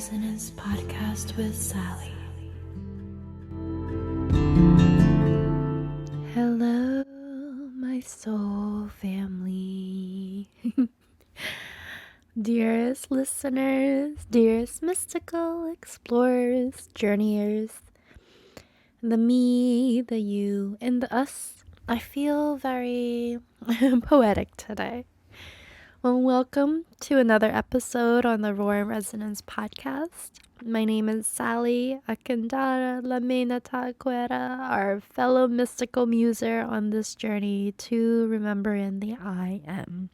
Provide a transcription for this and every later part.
Resonance podcast with Sally. Hello, my soul family. Dearest listeners, dearest mystical explorers, journeyers, the me, the you, and the us. I feel very poetic today. Well, welcome to another episode on the Roar and Resonance podcast. My name is Sally Akindara Lamena Taquera, our fellow mystical muser on this journey to remembering the I Am.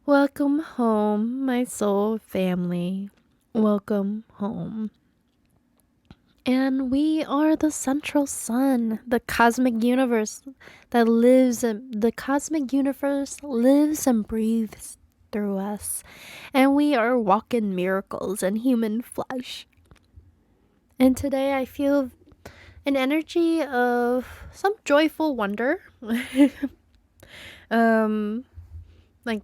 Welcome home, my soul family. Welcome home. And we are the central sun, the cosmic universe lives and breathes through us. And we are walking miracles in human flesh. And today I feel an energy of some joyful wonder. Like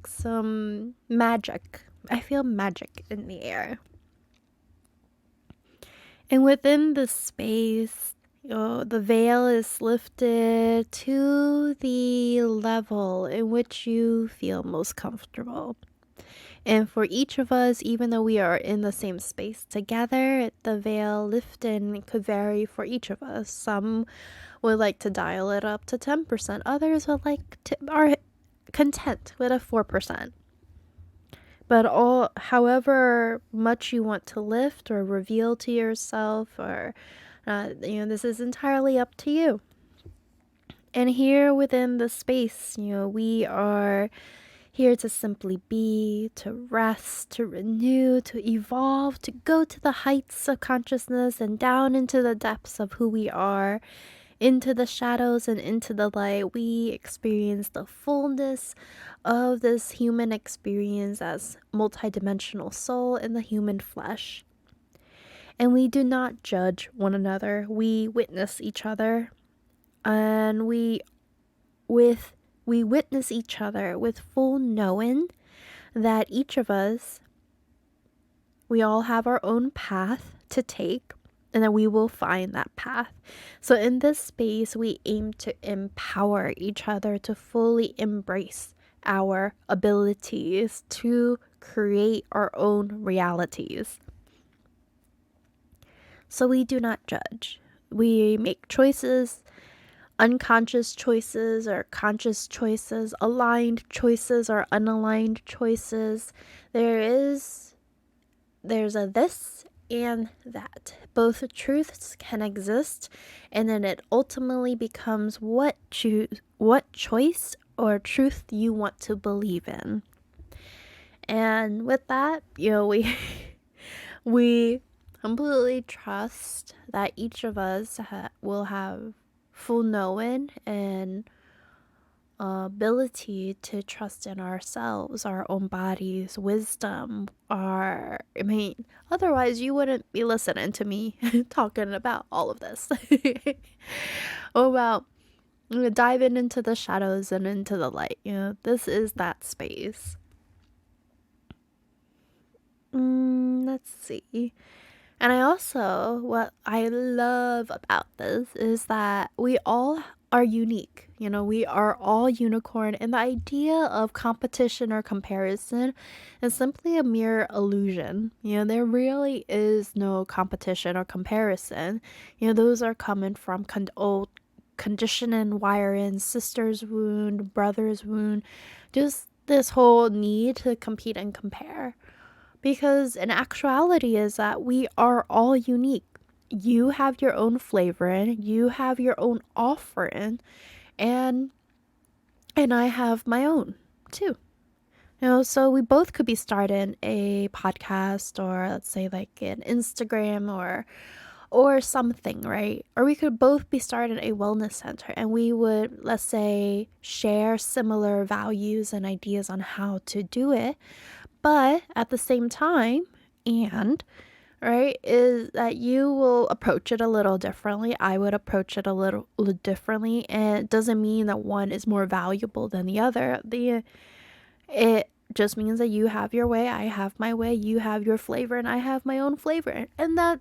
some magic. I feel magic in the air. And within this space, the veil is lifted to the level in which you feel most comfortable. And for each of us, even though we are in the same space together, the veil lifting could vary for each of us. Some would like to dial it up to 10%. Others are content with a 4%. But however much you want to lift or reveal to yourself, or this is entirely up to you. And here within the space, we are here to simply be, to rest, to renew, to evolve, to go to the heights of consciousness and down into the depths of who we are, into the shadows and into the light. We experience the fullness of this human experience as multidimensional soul in the human flesh. And we do not judge one another. We witness each other, and we witness each other with full knowing that each of us, we all have our own path to take, and that we will find that path. So in this space, we aim to empower each other to fully embrace our abilities to create our own realities. So we do not judge. We make choices, unconscious choices or conscious choices, aligned choices or unaligned choices. There's a this and that. Both truths can exist, and then it ultimately becomes what choice or truth you want to believe in. And with that, we completely trust that each of us will have full knowing and ability to trust in ourselves, our own bodies, wisdom. Otherwise you wouldn't be listening to me talking about all of this. About diving into the shadows and into the light. This is that space. Let's see. And what I love about this is that we all are unique. We are all unicorn, and the idea of competition or comparison is simply a mere illusion. There really is no competition or comparison. Those are coming from old conditioning, wiring, sister's wound, brother's wound, just this whole need to compete and compare. Because in actuality is that we are all unique. You have your own flavoring, you have your own offering, and I have my own too. So we both could be starting a podcast, or let's say like an Instagram or something, right? Or we could both be starting a wellness center, and we would, let's say, share similar values and ideas on how to do it. But at the same time, is that you will approach it a little differently. I would approach it a little differently. And it doesn't mean that one is more valuable than the other. It just means that you have your way, I have my way, you have your flavor, and I have my own flavor. And that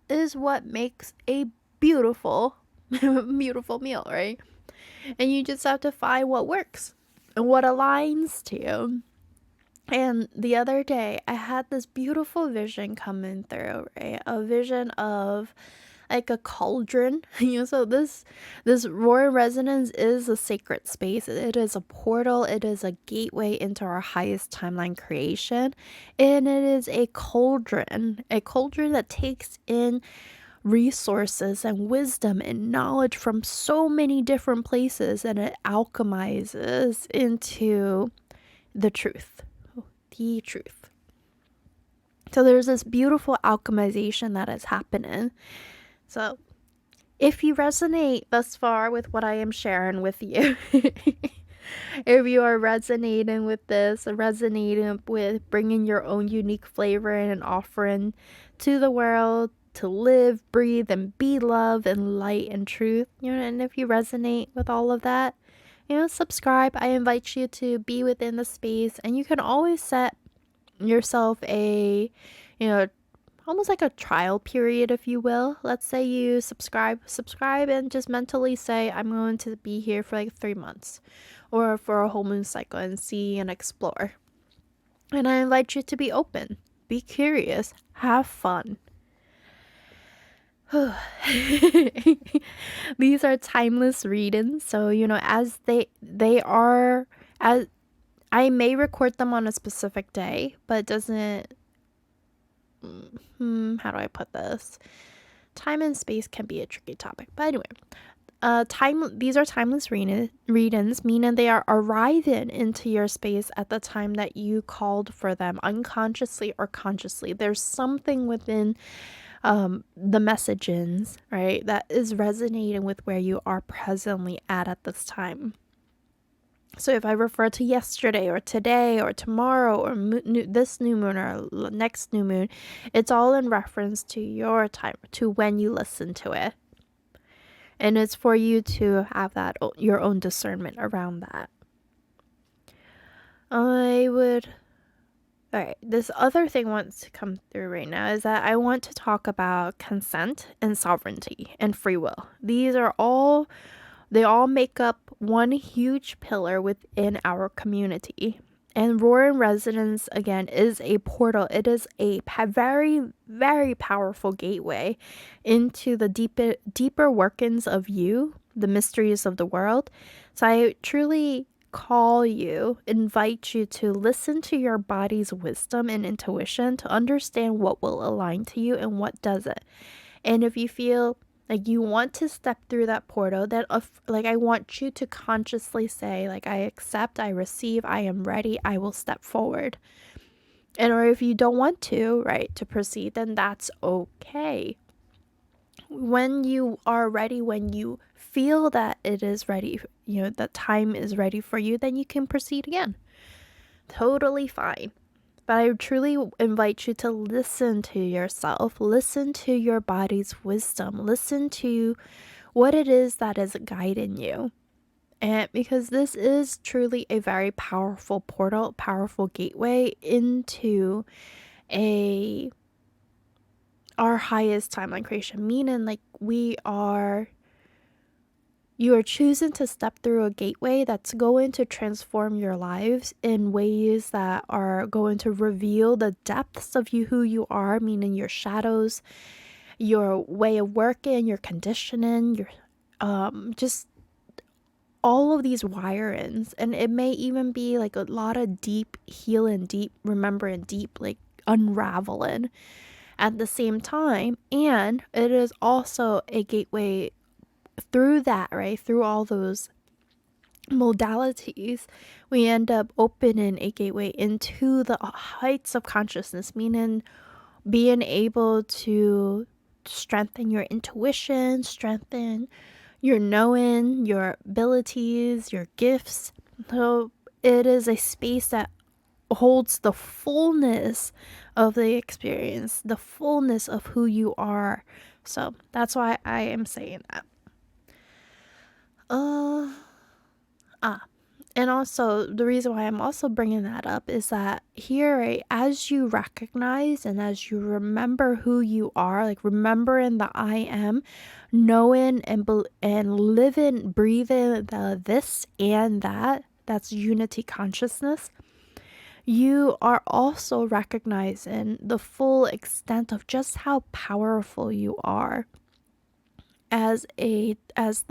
is what makes a beautiful, beautiful meal, right? And you just have to find what works and what aligns to you. And the other day, I had this beautiful vision coming through, right? A vision of like a cauldron. So this roaring resonance is a sacred space. It is a portal. It is a gateway into our highest timeline creation, and it is a cauldron that takes in resources and wisdom and knowledge from so many different places, and it alchemizes into the truth. The truth. So there's this beautiful alchemization that is happening. So if you resonate thus far with what I am sharing with you, if you are resonating with this, resonating with bringing your own unique flavor and an offering to the world to live, breathe, and be love and light and truth, and if you resonate with all of that, subscribe. I invite you to be within the space, and you can always set yourself a, almost like a trial period, if you will. Let's say you subscribe, and just mentally say, I'm going to be here for like 3 months or for a whole moon cycle and see and explore. And I invite you to be open, be curious, have fun. These are timeless readings, so as they are, as I may record them on a specific day, but it doesn't, how do I put this? Time and space can be a tricky topic. But anyway, these are timeless readings, meaning they are arriving into your space at the time that you called for them, unconsciously or consciously. There's something within the messages, right, that is resonating with where you are presently at this time. So if I refer to yesterday or today or tomorrow or this new moon or next new moon, it's all in reference to your time, to when you listen to it. And it's for you to have that, your own discernment around that. Alright, this other thing wants to come through right now is that I want to talk about consent and sovereignty and free will. They all make up one huge pillar within our community. And Roaring Resonance, again, is a portal. It is a very, very powerful gateway into the deeper workings of you, the mysteries of the world. So I truly invite you to listen to your body's wisdom and intuition to understand what will align to you and what doesn't. And if you feel like you want to step through that portal, then I want you to consciously say, like, I accept, I receive, I am ready, I will step forward. And or if you don't want to, right, to proceed, then that's okay. When you are ready, when you feel that it is ready, that time is ready for you, then you can proceed again. Totally fine. But I truly invite you to listen to yourself, listen to your body's wisdom, listen to what it is that is guiding you. And because this is truly a very powerful portal, powerful gateway into our highest timeline creation, meaning like you are choosing to step through a gateway that's going to transform your lives in ways that are going to reveal the depths of who you are, meaning your shadows, your way of working, your conditioning, your just all of these wirings. And it may even be like a lot of deep healing, deep remembering, deep like unraveling at the same time. And it is also a gateway through that, right? Through all those modalities, we end up opening a gateway into the heights of consciousness, meaning being able to strengthen your intuition, strengthen your knowing, your abilities, your gifts. So it is a space that holds the fullness of the experience, the fullness of who you are. So that's why I am saying that. And also, the reason why I'm also bringing that up is that here, right, as you recognize and as you remember who you are, like remembering the I am, knowing and living, breathing the this and that, that's unity consciousness, you are also recognizing the full extent of just how powerful you are as the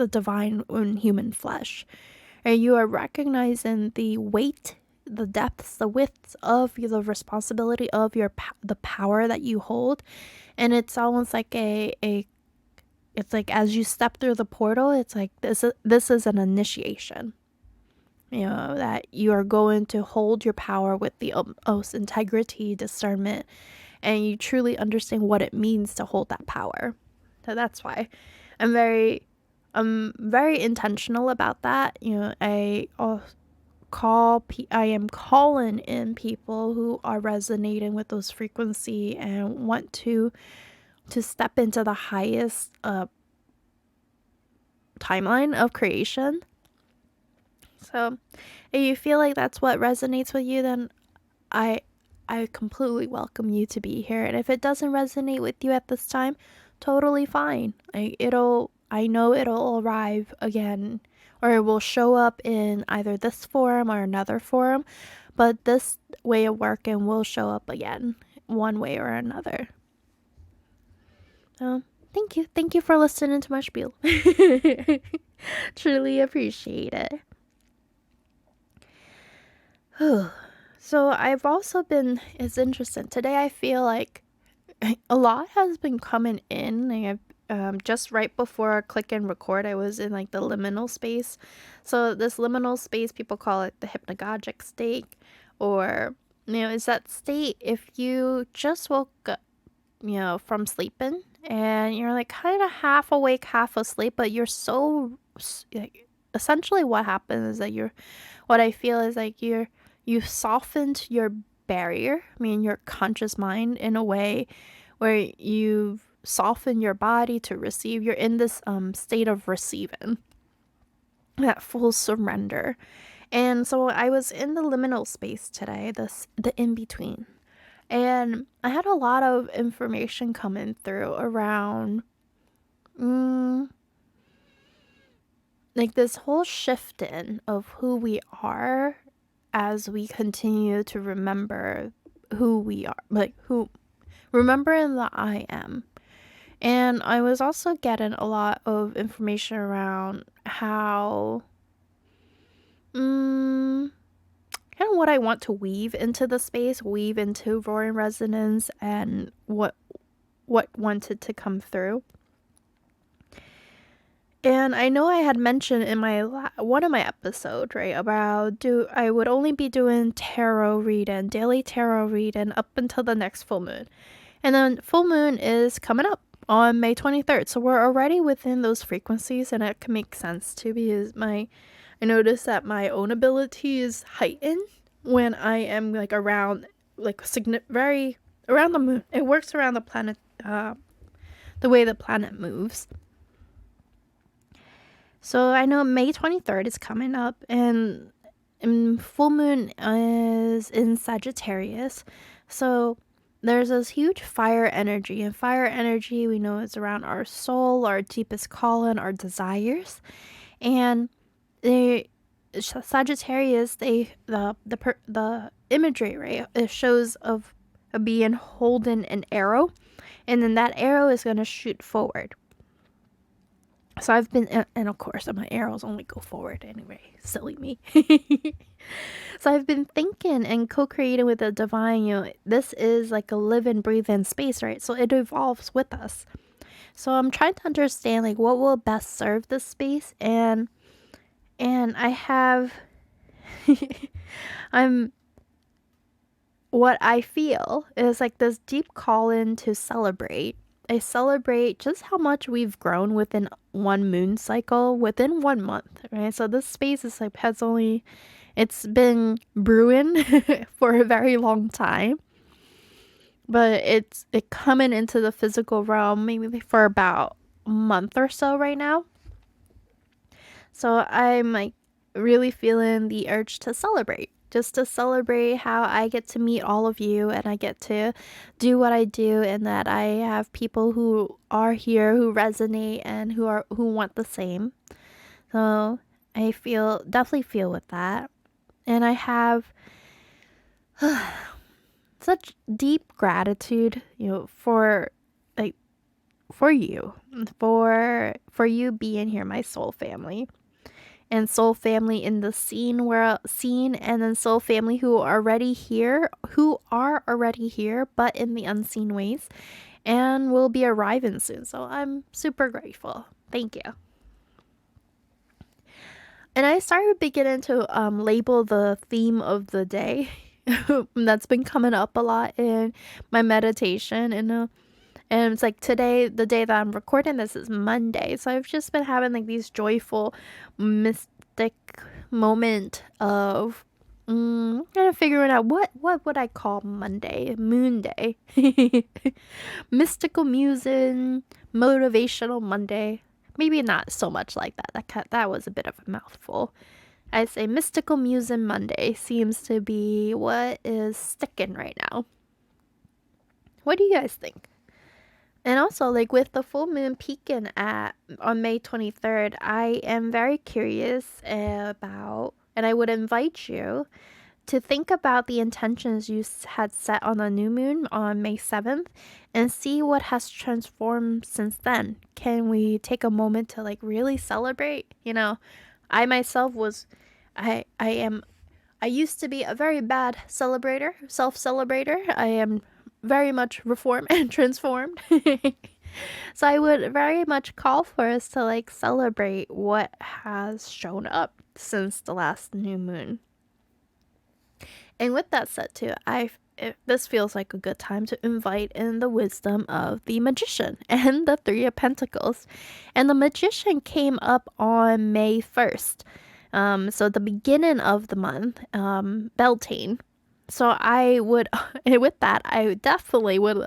divine in human flesh. And you are recognizing the weight, the depths, the widths of the responsibility of the power that you hold. And it's almost like it's like as you step through the portal, it's like this is an initiation. You know, that you are going to hold your power with the utmost integrity, discernment, and you truly understand what it means to hold that power. So that's why I'm very intentional about that. You know, I am calling in people who are resonating with those frequency and want to step into the highest timeline of creation. So if you feel like that's what resonates with you, then I completely welcome you to be here. And if it doesn't resonate with you at this time, totally fine. I know it'll arrive again, or it will show up in either this forum or another forum, but this way of working will show up again, one way or another. Thank you. Thank you for listening to my spiel. Truly appreciate it. So I've also been, it's interesting. Today I feel like a lot has been coming in. Like just right before click and record, I was in like the liminal space. So this liminal space, people call it the hypnagogic state, or is that state if you just woke up, from sleeping and you're like kind of half awake, half asleep, but you're so like, essentially what happens is that what I feel is like you've softened your barrier, your conscious mind, in a way where you've softened your body to receive. You're in this state of receiving, that full surrender. And so I was in the liminal space today, the in between, and I had a lot of information coming through around like this whole shifting of who we are as we continue to remember who we are, remembering the I am. And I was also getting a lot of information around how kind of what I want to weave into the space, weave into roaring resonance, and what wanted to come through. And I know I had mentioned in my one of my episodes, right, about I would only be doing tarot reading, daily tarot reading up until the next full moon. And then full moon is coming up on May 23rd. So we're already within those frequencies, and it can make sense too, because I notice that my own ability is heightened when I am like around, like very around the moon. It works around the planet, the way the planet moves. So I know May 23rd is coming up, and full moon is in Sagittarius. So there's this huge fire energy, and fire energy we know is around our soul, our deepest calling, our desires. And Sagittarius, the imagery, right, it shows of a being holding an arrow, and then that arrow is going to shoot forward. So I've been, and of course my arrows only go forward anyway, silly me. So I've been thinking and co-creating with the divine, this is like a living, breathing space, right? So it evolves with us. So I'm trying to understand like what will best serve this space, and I have, what I feel is like this deep call in to celebrate. I celebrate just how much we've grown within one moon cycle, within 1 month, right? So this space is like it's been brewing for a very long time, but it's coming into the physical realm maybe for about a month or so right now. So I'm like really feeling the urge to celebrate. Just to celebrate how I get to meet all of you and I get to do what I do, and that I have people who are here who resonate and who want the same. So I definitely feel with that. And I have such deep gratitude, like for you, for you being here, my soul family. And soul family in the scene, and then soul family who are already here, but in the unseen ways, and will be arriving soon. So I'm super grateful. Thank you. And I started beginning to label the theme of the day that's been coming up a lot in my meditation. And it's like today, the day that I'm recording this is Monday. So I've just been having like these joyful, mystic moment of kind of figuring out what would I call Monday, Moon Day, mystical musing, motivational Monday. Maybe not so much like that. That was a bit of a mouthful. I say mystical musing Monday seems to be what is sticking right now. What do you guys think? And also, like with the full moon peaking on May 23rd, I am very curious about, and I would invite you to think about the intentions you had set on the new moon on May 7th and see what has transformed since then. Can we take a moment to like really celebrate? I myself I used to be a very bad self-celebrator. I am very much reformed and transformed. So I would very much call for us to like celebrate what has shown up since the last new moon. And with that said too, this feels like a good time to invite in the wisdom of the magician and the Three of Pentacles. And the magician came up on May 1st. So the beginning of the month, Beltane. So I would, with that, I definitely would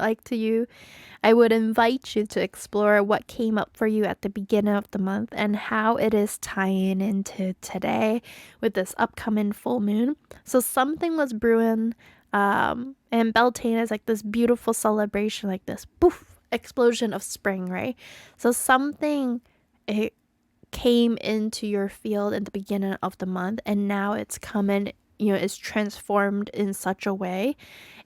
I would invite you to explore what came up for you at the beginning of the month and how it is tying into today with this upcoming full moon. So something was brewing, and Beltane is like this beautiful celebration, like this poof explosion of spring, right? So it came into your field at the beginning of the month, and now it's coming, is transformed in such a way,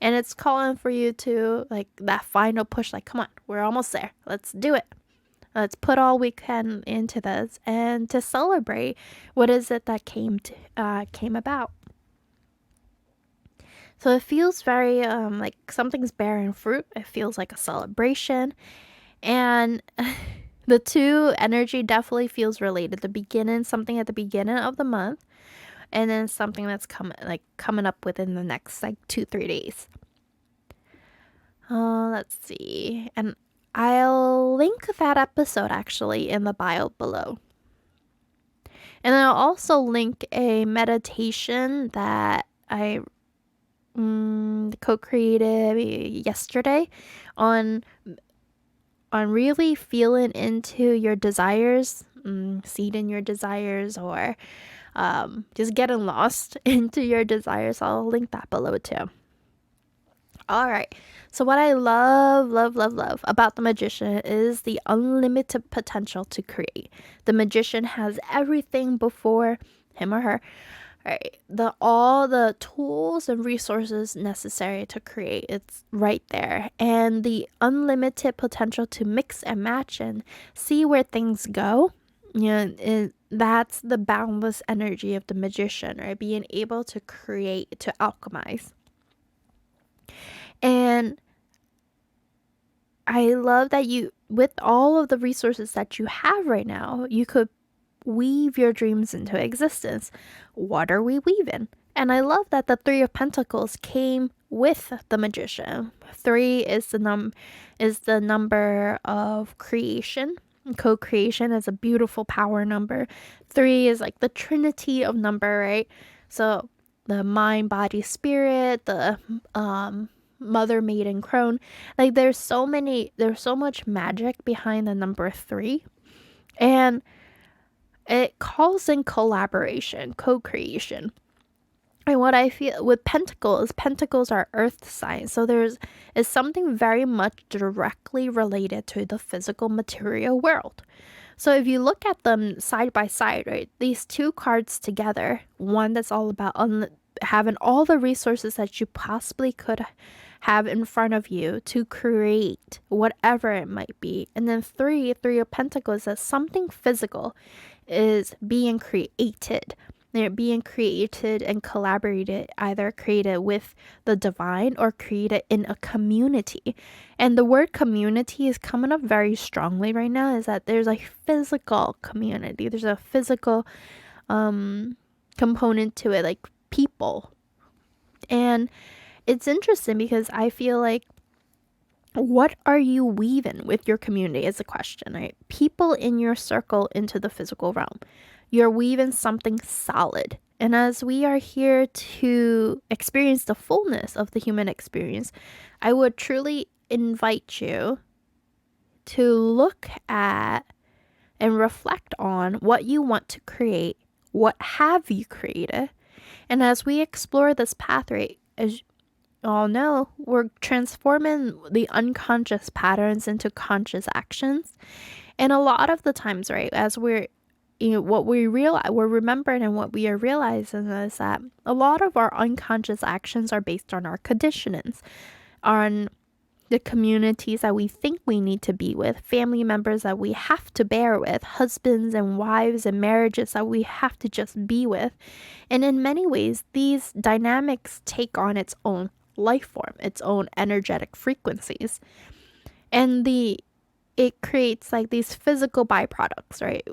and it's calling for you to like that final push, like come on, we're almost there, let's do it, let's put all we can into this and to celebrate what is it that came about. So it feels very like something's bearing fruit. It feels like a celebration, and the two energy definitely feels related. Something at the beginning of the month, and then something that's coming up within the next like 2-3 days. Let's see, and I'll link that episode actually in the bio below, and I'll also link a meditation that I co-created yesterday on really feeling into your desires, seeding your desires, or just getting lost into your desires. I'll link that below too. All right. So what I love about the magician is the unlimited potential to create. The magician has everything before him or her. All right. All the tools and resources necessary to create, it's right there. And the unlimited potential to mix and match and see where things go. That's the boundless energy of the magician, right? Being able to create, to alchemize. And I love that with all of the resources that you have right now, you could weave your dreams into existence. What are we weaving? And I love that the Three of Pentacles came with the magician. 3 is the number of creation. Co-creation is a beautiful power number. 3 is like the trinity of number, right? So the mind, body, spirit, the mother, maiden, crone. Like there's so much magic behind the number 3. And It calls in collaboration, co-creation. And what I feel with pentacles are earth signs. So is something very much directly related to the physical material world. So if you look at them side by side, right, these two cards together, one that's all about having all the resources that you possibly could have in front of you to create whatever it might be. And then three of pentacles, is something physical is being created. They're being created and collaborated, either created with the divine or created in a community. And the word community is coming up very strongly right now, is that there's a physical community. There's a physical component to it, like people. And it's interesting because I feel like, what are you weaving with your community is a question, right? People in your circle into the physical realm. You're weaving something solid. And as we are here to experience the fullness of the human experience, I would truly invite you to look at and reflect on what you want to create. What have you created? And as we explore this path, right, as all know, we're transforming the unconscious patterns into conscious actions. And a lot of the times, right, as what we realize, we're remembering, and what we are realizing is that a lot of our unconscious actions are based on our conditionings, on the communities that we think we need to be with, family members that we have to bear with, husbands and wives and marriages that we have to just be with. And in many ways, these dynamics take on its own life form, its own energetic frequencies. And it creates like these physical byproducts, right?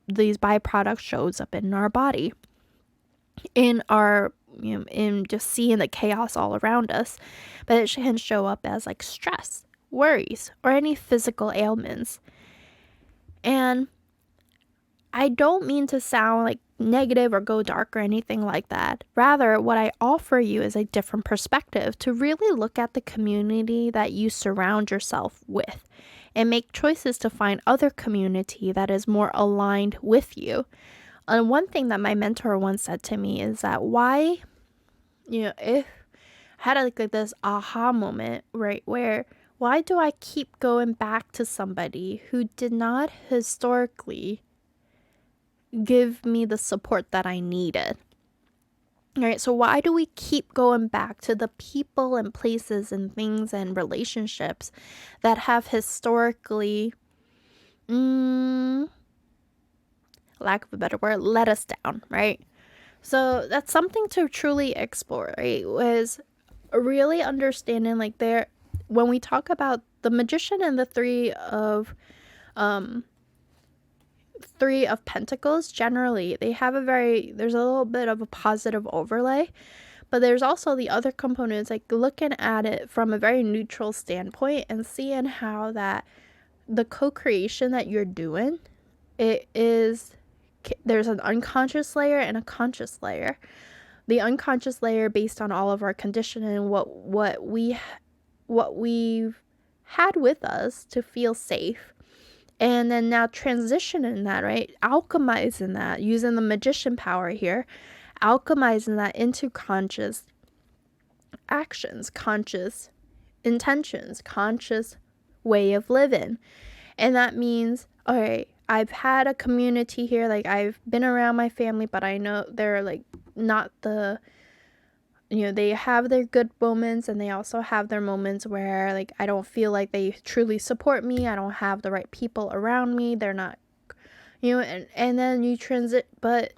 These byproducts shows up in our body, in our in just seeing the chaos all around us, but it can show up as like stress, worries, or any physical ailments. And I don't mean to sound like negative or go dark or anything like that. Rather, what I offer you is a different perspective to really look at the community that you surround yourself with and make choices to find other community that is more aligned with you. And one thing that my mentor once said to me is that if I had like this aha moment, right, where why do I keep going back to somebody who did not historically give me the support that I needed? Right, so why do we keep going back to the people and places and things and relationships that have historically, lack of a better word, let us down, right? So that's something to truly explore, right? Was really understanding like when we talk about the Magician and the three of Pentacles, generally they have there's a little bit of a positive overlay, but there's also the other components, like looking at it from a very neutral standpoint and seeing how that the co-creation that you're doing, there's an unconscious layer and a conscious layer. The unconscious layer based on all of our conditioning and what we've had with us to feel safe. And then now transitioning that, right? Alchemizing that, using the magician power here, alchemizing that into conscious actions, conscious intentions, conscious way of living. And that means, all right, I've had a community here, like I've been around my family, but I know they're like not they have their good moments, and they also have their moments where like I don't feel like they truly support me. I don't have the right people around me. They're not, and then you transit, but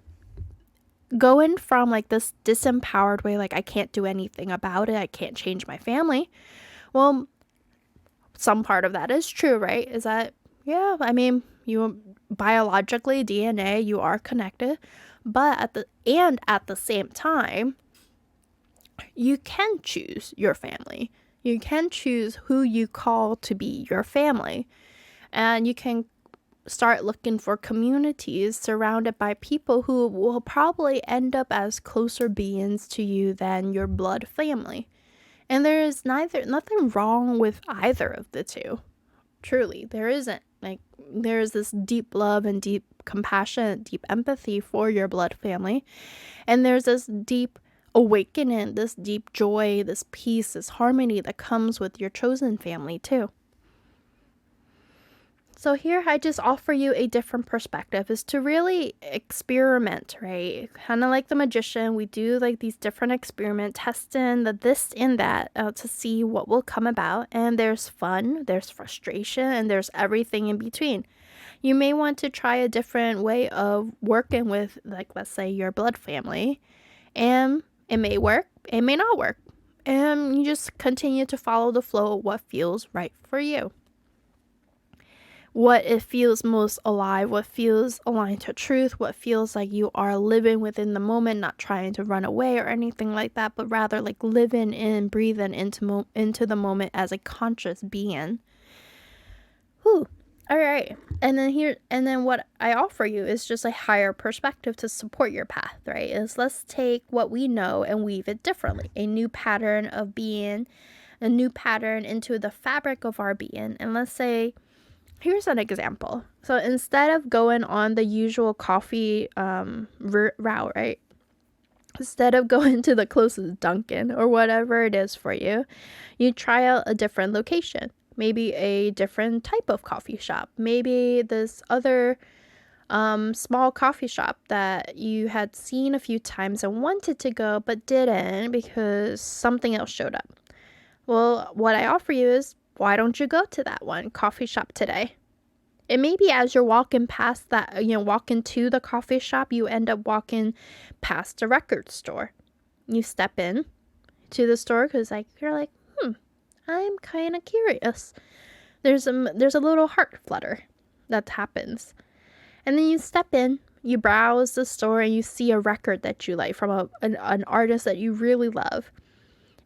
going from like this disempowered way, like I can't do anything about it, I can't change my family. Well, some part of that is true, right? Is that, yeah, I mean, you biologically, DNA, you are connected, but at the same time, you can choose your family. You can choose who you call to be your family. And you can start looking for communities surrounded by people who will probably end up as closer beings to you than your blood family. And there is nothing wrong with either of the two. Truly, there isn't. Like, there is this deep love and deep compassion, deep empathy for your blood family. And there's this deep awakening, this deep joy, this peace, this harmony that comes with your chosen family too. So here I just offer you a different perspective, is to really experiment, right? Kind of like the magician, we do like these different experiments, testing the this and that to see what will come about. And there's fun, there's frustration, and there's everything in between. You may want to try a different way of working with, like, let's say your blood family, and it may work, it may not work. And you just continue to follow the flow of what feels right for you. What it feels most alive, what feels aligned to truth, what feels like you are living within the moment, not trying to run away or anything like that, but rather like living in, breathing into the moment as a conscious being. Whew. All right. And then what I offer you is just a higher perspective to support your path, right? Is let's take what we know and weave it differently. A new pattern of being, a new pattern into the fabric of our being. And let's say, here's an example. So instead of going on the usual coffee route, right? Instead of going to the closest Dunkin' or whatever it is for you, you try out a different location. Maybe a different type of coffee shop. Maybe this other small coffee shop that you had seen a few times and wanted to go but didn't because something else showed up. Well, what I offer you is, why don't you go to that one coffee shop today? It may be as you're walking past that, walking to the coffee shop, you end up walking past a record store. You step in to the store because you're like, I'm kind of curious. There's a little heart flutter that happens. And then you step in, you browse the store, and you see a record that you like from an artist that you really love.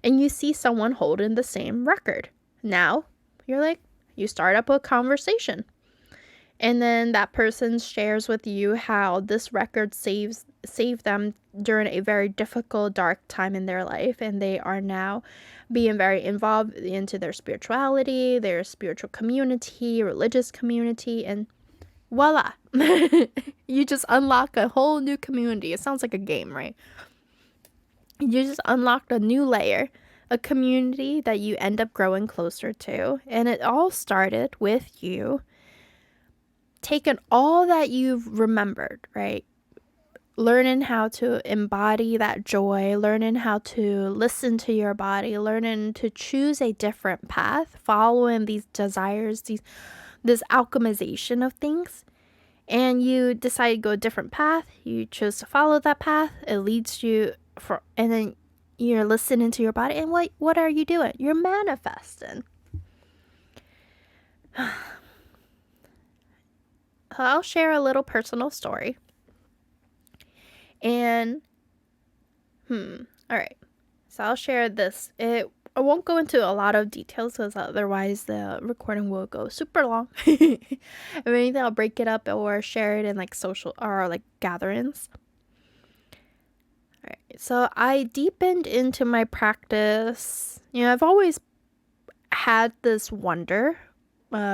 And you see someone holding the same record. Now, you start up a conversation. And then that person shares with you how this record saved them during a very difficult, dark time in their life. And they are now being very involved into their spirituality, their spiritual community, religious community, and voila. You just unlock a whole new community. It sounds like a game, right? You just unlocked a new layer, a community that you end up growing closer to. And it all started with you taking all that you've remembered, right? Learning how to embody that joy, learning how to listen to your body, learning to choose a different path, following these desires, this alchemization of things. And you decide to go a different path. You chose to follow that path. It leads you and then you're listening to your body. And what are you doing? You're manifesting. I'll share a little personal story. And, all right. So I'll share this. I won't go into a lot of details because otherwise the recording will go super long. If anything, I'll break it up or share it in social or gatherings. All right. So I deepened into my practice. I've always had this wonder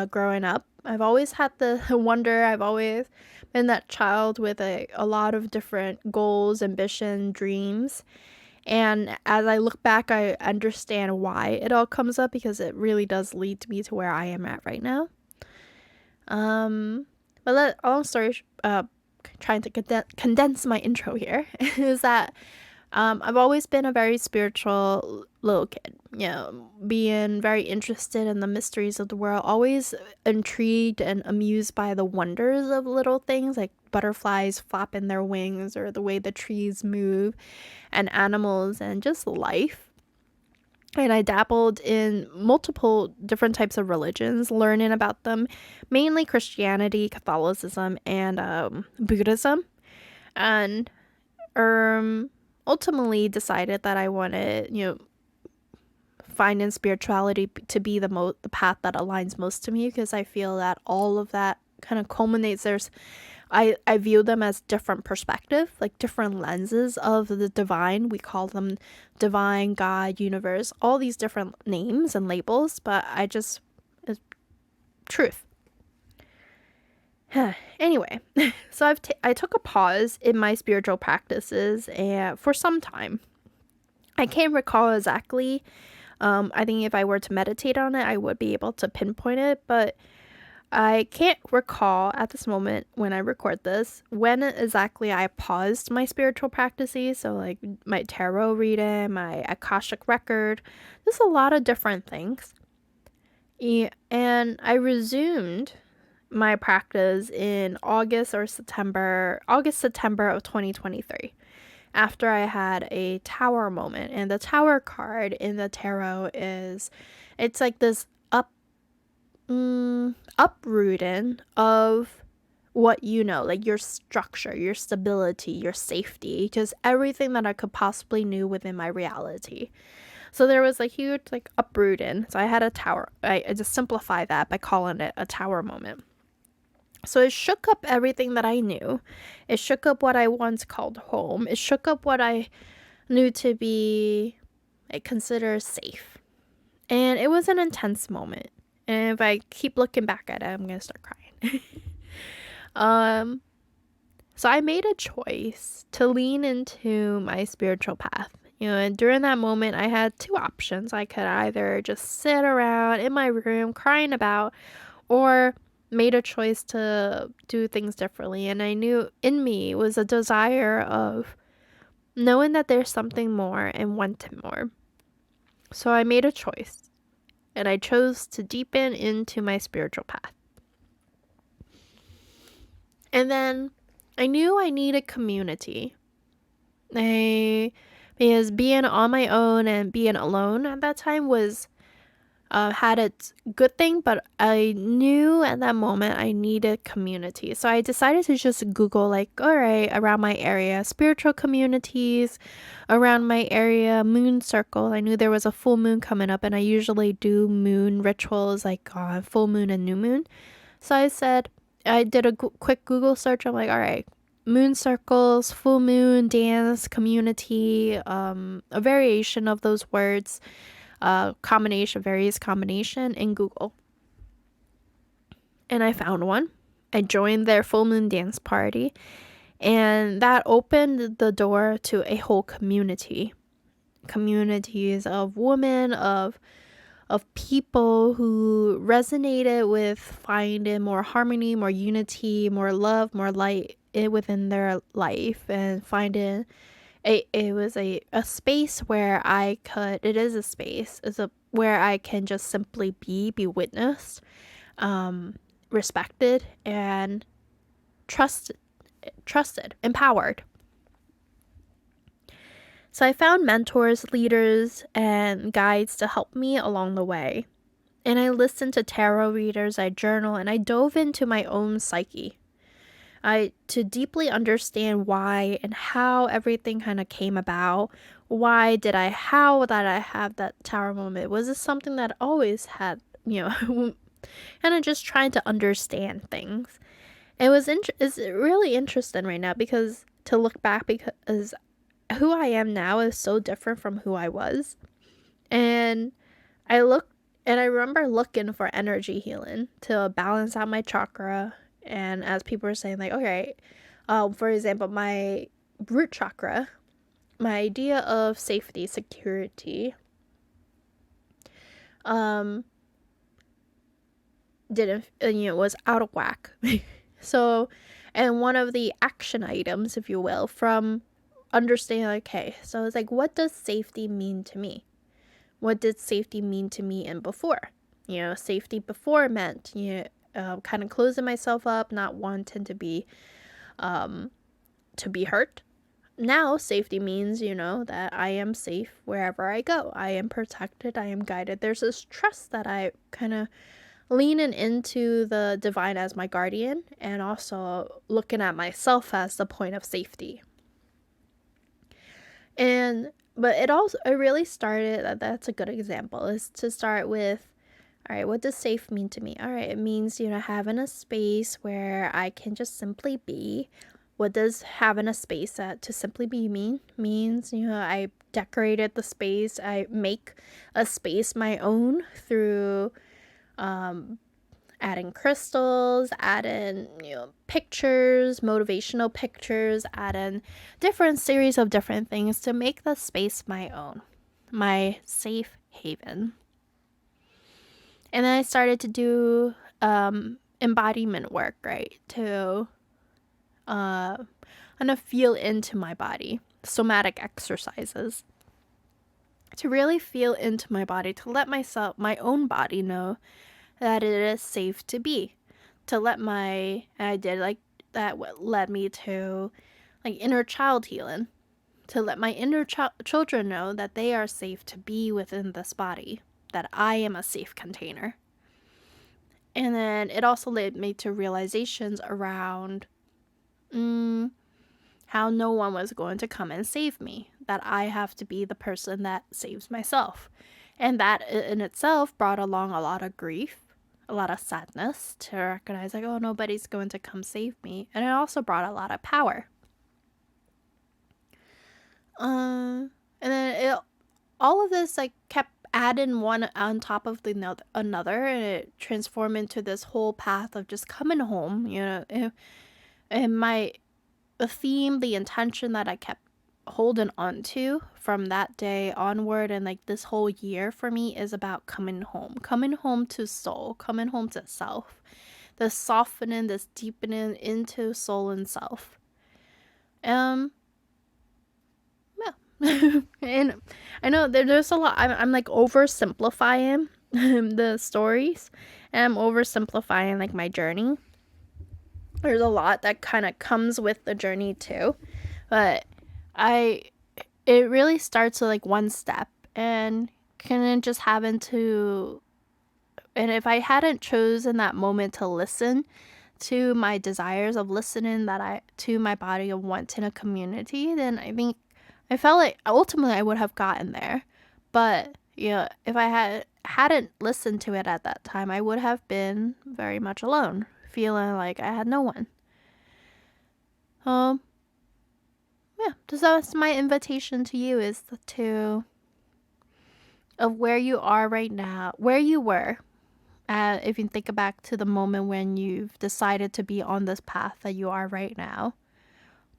growing up. I've always had the wonder. I've always been that child with a lot of different goals, ambition, dreams. And as I look back, I understand why it all comes up, because it really does lead me to where I am at right now. But long story, trying to condense my intro here, is that I've always been a very spiritual little kid, being very interested in the mysteries of the world, always intrigued and amused by the wonders of little things like butterflies flapping their wings, or the way the trees move, and animals, and just life. And I dabbled in multiple different types of religions, learning about them, mainly Christianity, Catholicism, and Buddhism. And ultimately decided that I wanted, finding spirituality to be the path that aligns most to me, because I feel that all of that kind of culminates. I view them as different perspective, like different lenses of the divine. We call them divine, God, universe, all these different names and labels, but it's truth. Anyway, so I took a pause in my spiritual practices and for some time. I can't recall exactly. I think if I were to meditate on it, I would be able to pinpoint it, but I can't recall at this moment when I record this when exactly I paused my spiritual practices. So, like my tarot reading, my Akashic record, just a lot of different things. And I resumed my practice in August, September of 2023, after I had a tower moment. And the tower card in the tarot it's like this uprooting of what you know, like your structure, your stability, your safety, just everything that I could possibly knew within my reality. So there was a huge like uprooting. So I had a tower. I just simplify that by calling it a tower moment. So it shook up everything that I knew. It shook up what I once called home. It shook up what I knew to be considered safe. And it was an intense moment. And if I keep looking back at it, I'm gonna start crying. So I made a choice to lean into my spiritual path. And during that moment, I had two options. I could either just sit around in my room crying about, or made a choice to do things differently. And I knew in me was a desire of knowing that there's something more and wanting more. So I made a choice, and I chose to deepen into my spiritual path. And then I knew I needed community. Because being on my own and being alone at that time was had its good thing, but I knew at that moment I needed community. So I decided to just Google, like, all right, around my area, spiritual communities around my area, moon circle. I knew there was a full moon coming up, and I usually do moon rituals like full moon and new moon. So I did a quick Google search. I'm like, all right, moon circles, full moon, dance, community, a variation of those words, various combination in Google. And I found one. I joined their full moon dance party, and that opened the door to a whole communities of women, of people who resonated with finding more harmony, more unity, more love, more light within their life, and finding it was a space where it is a space, where I can just simply be witnessed, respected, and trusted, empowered. So I found mentors, leaders, and guides to help me along the way. And I listened to tarot readers, I journal, and I dove into my own psyche. To deeply understand why and how everything kind of came about. How did I have that tower moment? Was this something that I always had, kind of just trying to understand things? It's really interesting right now because to look back, because who I am now is so different from who I was. And I remember looking for energy healing to balance out my chakra. And as people were saying, like, okay, for example, my root chakra, my idea of safety, security, was out of whack. So, and one of the action items, if you will, from understanding, okay, so it's like, what does safety mean to me? What did safety mean to me in before? Safety before meant, kind of closing myself up, not wanting to be hurt. Now, safety means, that I am safe wherever I go. I am protected. I am guided. There's this trust that I kind of leaning into the divine as my guardian, and also looking at myself as the point of safety. But it really started, that's a good example, is to start with, all right, what does safe mean to me? All right, it means, having a space where I can just simply be. What does having a space to simply be mean? Means, I decorated the space. I make a space my own through add in crystals, add in, pictures, motivational pictures, add in different series of different things to make the space my own, my safe haven. And then I started to do embodiment work, right? To kind of feel into my body, somatic exercises. To really feel into my body, to let my own body know that it is safe to be. To let and I did like that, what led me to like inner child healing. To let my inner children know that they are safe to be within this body, that I am a safe container. And then it also led me to realizations around how no one was going to come and save me, that I have to be the person that saves myself. And that in itself brought along a lot of grief, a lot of sadness, to recognize like, oh, nobody's going to come save me. And it also brought a lot of power. And then all of this like kept adding one on top of another, and it transformed into this whole path of just coming home, and the theme, the intention that I kept holding on to from that day onward, and like this whole year for me, is about coming home to soul, coming home to self, this softening, this deepening into soul and self. Yeah. And I know there's a lot. I'm like oversimplifying the stories, and I'm oversimplifying like my journey. There's a lot that kind of comes with the journey too, but it really starts with like one step, and kind of just having to, and if I hadn't chosen that moment to listen to my desires of listening to my body of wanting a community, then I felt like ultimately I would have gotten there. But if I hadn't listened to it at that time, I would have been very much alone, feeling like I had no one. Yeah, so that's my invitation to you, is of where you are right now, where you were. If you think back to the moment when you've decided to be on this path that you are right now,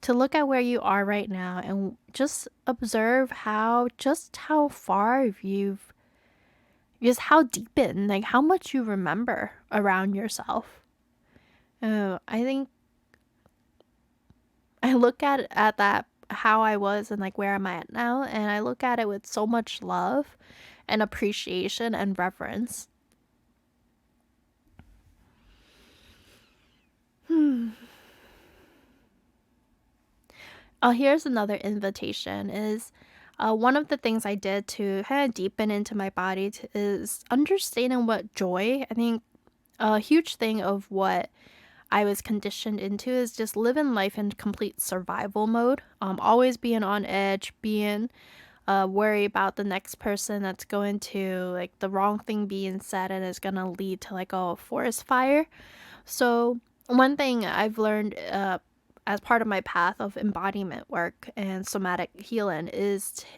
to look at where you are right now and just observe how far how deep in, like how much you remember around yourself. I think I look at that, how I was and like where am I at now, and I look at it with so much love and appreciation and reverence. Here's another invitation is one of the things I did to kind of deepen into my body is understanding what joy. I think a huge thing of what I was conditioned into is just living life in complete survival mode. Always being on edge, being worry about the next person that's going to, like, the wrong thing being said and is going to lead to like a forest fire. So one thing I've learned as part of my path of embodiment work and somatic healing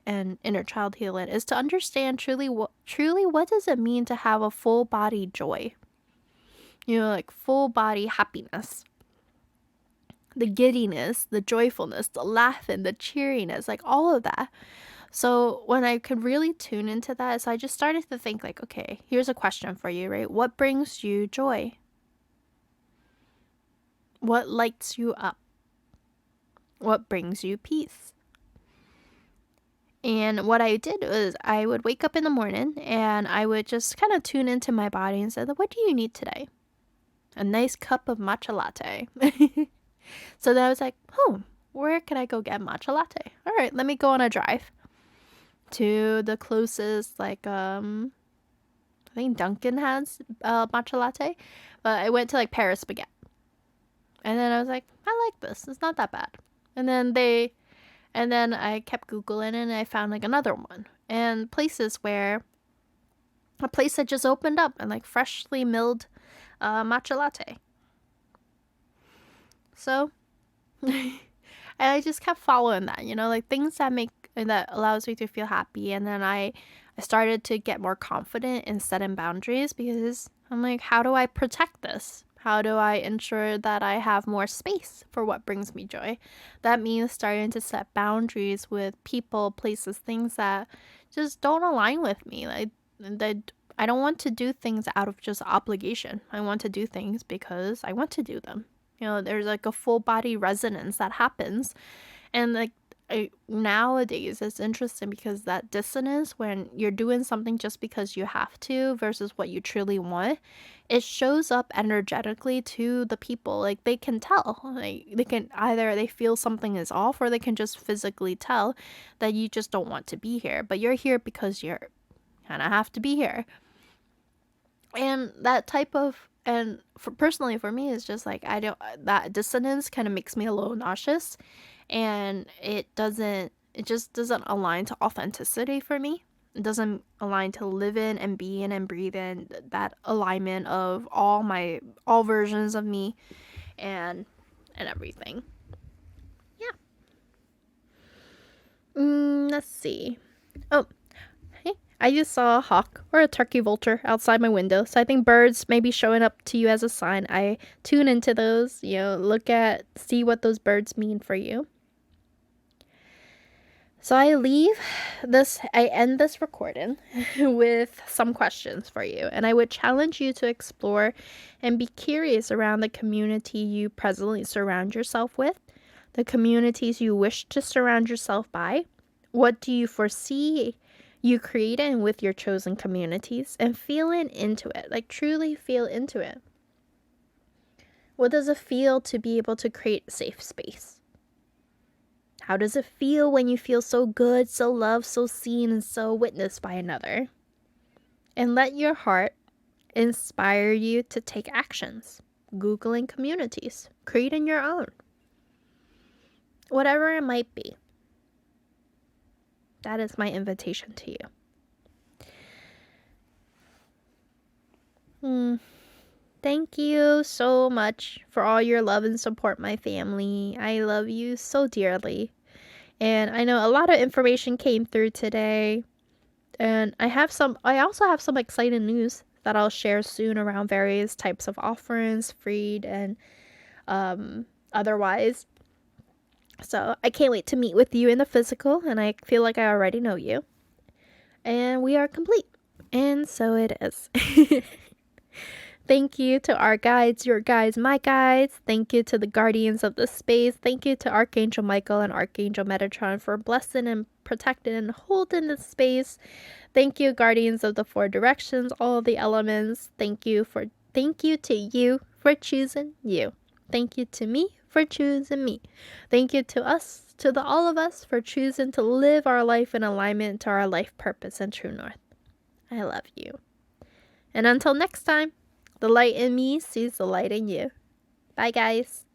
and inner child healing is to understand truly what does it mean to have a full body joy. Like full body happiness. The giddiness, the joyfulness, the laughing, the cheeriness, like all of that. So when I could really tune into that, so I just started to think like, okay, here's a question for you, right? What brings you joy? What lights you up? What brings you peace? And what I did was I would wake up in the morning and I would just kind of tune into my body and say, what do you need today? A nice cup of matcha latte. So then I was like, where can I go get matcha latte? All right, let me go on a drive to the closest, like, I think Dunkin' has matcha latte. But I went to like Paris Baguette. And then I was like, I like this. It's not that bad. And then I kept Googling and I found like another one. And a place that just opened up and like freshly milled matcha latte. So, and I just kept following that, like things that allows me to feel happy. And then I started to get more confident in setting boundaries because I'm like, how do I protect this? How do I ensure that I have more space for what brings me joy? That means starting to set boundaries with people, places, things that just don't align with me. Like, that I don't want to do things out of just obligation. I want to do things because I want to do them. There's like a full body resonance that happens. And like nowadays, it's interesting because that dissonance, when you're doing something just because you have to versus what you truly want, it shows up energetically to the people. Like they can tell. Like they can either they feel something is off, or they can just physically tell that you just don't want to be here. But you're here because you're kind of have to be here. And that type of, and personally for me, it's just like I don't, that dissonance kind of makes me a little nauseous, and it just doesn't align to authenticity for me. It doesn't align to live in and be in and breathe in that alignment of all versions of me, and everything. Yeah. Let's see. Oh, hey, I just saw a hawk or a turkey vulture outside my window, so I think birds may be showing up to you as a sign. I tune into those, see what those birds mean for you. So I end this recording with some questions for you, and I would challenge you to explore and be curious around the community you presently surround yourself with, the communities you wish to surround yourself by. What do you foresee you creating with your chosen communities, and feeling into it, like truly feel into it. What does it feel to be able to create a safe space? How does it feel when you feel so good, so loved, so seen, and so witnessed by another? And let your heart inspire you to take actions, Googling communities, creating your own, whatever it might be. That is my invitation to you. Thank you so much for all your love and support, my family. I love you so dearly. And I know a lot of information came through today. And I also have some exciting news that I'll share soon around various types of offerings, freed and otherwise. So I can't wait to meet with you in the physical, and I feel like I already know you. And we are complete. And so it is. Thank you to our guides, your guides, my guides. Thank you to the guardians of the space. Thank you to Archangel Michael and Archangel Metatron for blessing and protecting and holding the space. Thank you, guardians of the four directions, all the elements. Thank you to you for choosing you. Thank you to me for choosing me. Thank you to us, all of us, for choosing to live our life in alignment to our life purpose and true north. I love you. And until next time, the light in me sees the light in you. Bye, guys.